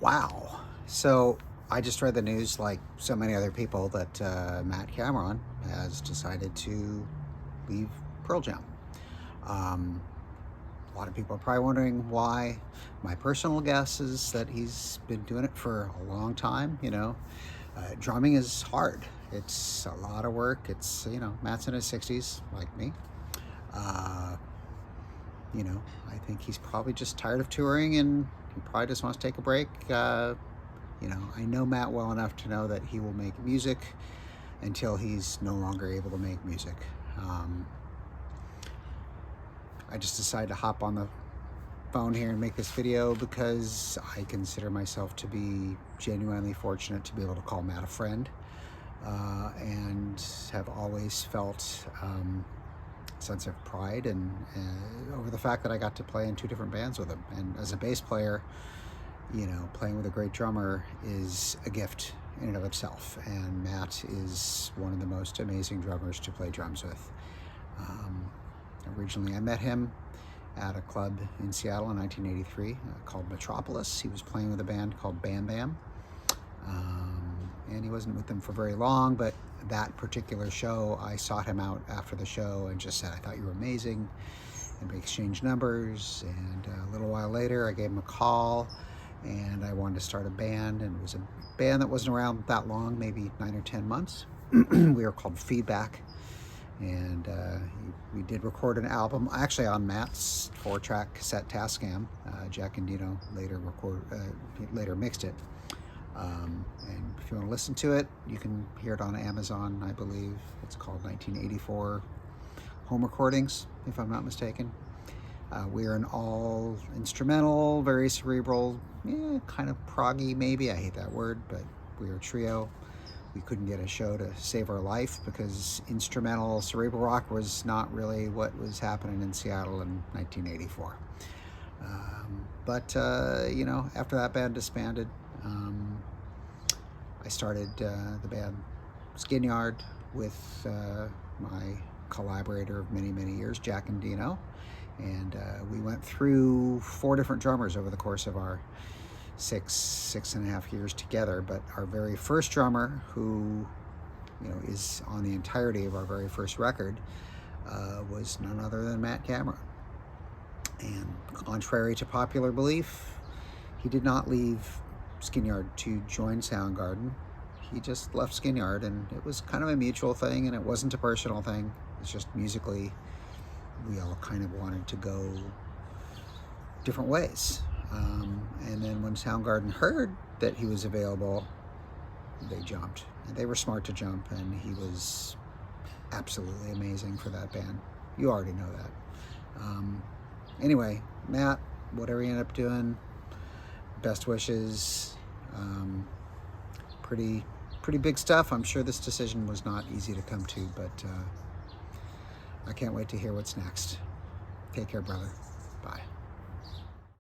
Wow. So I just read the news, like so many other people, that Matt Cameron has decided to leave Pearl Jam. Um, a lot of people are probably wondering why. My personal guess is that he's been doing it for a long time. Drumming is hard. It's a lot of work. Matt's in his 60s, like me. Uh, I think he's probably just tired of touring and he probably just wants to take a break. I know Matt well enough to know that he will make music until he's no longer able to make music. I just decided to hop on the phone here and make this video because I consider myself to be genuinely fortunate to be able to call Matt a friend, and have always felt a sense of pride and over the fact that I got to play in two different bands with him. And as a bass player, playing with a great drummer is a gift in and of itself. And Matt is one of the most amazing drummers to play drums with. Originally, I met him at a club in Seattle in 1983 called Metropolis. He was playing with a band called Bam Bam. And he wasn't with them for very long, but that particular show, I sought him out after the show and just said, I thought you were amazing. And we exchanged numbers, and a little while later I gave him a call and I wanted to start a band, and it was a band that wasn't around that long, maybe 9 or 10 months. We were called Feedback, and we did record an album, actually on Matt's 4-track cassette Tascam. Jack and Dino later mixed it. And if you want to listen to it, you can hear it on Amazon, I believe. It's called 1984 Home Recordings, if I'm not mistaken. We're an all instrumental, very cerebral, kind of proggy maybe, I hate that word, but we're a trio. We couldn't get a show to save our life because instrumental cerebral rock was not really what was happening in Seattle in 1984. After that band disbanded, I started the band Skin Yard with my collaborator of many, many years, Jack and Dino. And we went through 4 different drummers over the course of our six and a half years together. But our very first drummer, who is on the entirety of our very first record, was none other than Matt Cameron. And contrary to popular belief, he did not leave Skin Yard to join Soundgarden. He just left Skin Yard, and it was kind of a mutual thing, and it wasn't a personal thing. It's just musically, we all kind of wanted to go different ways. And then when Soundgarden heard that he was available, they jumped. And they were smart to jump, and he was absolutely amazing for that band. You already know that. Anyway, Matt, whatever you end up doing, best wishes. Pretty big stuff. I'm sure this decision was not easy to come to, but I can't wait to hear what's next. Take care, brother. Bye.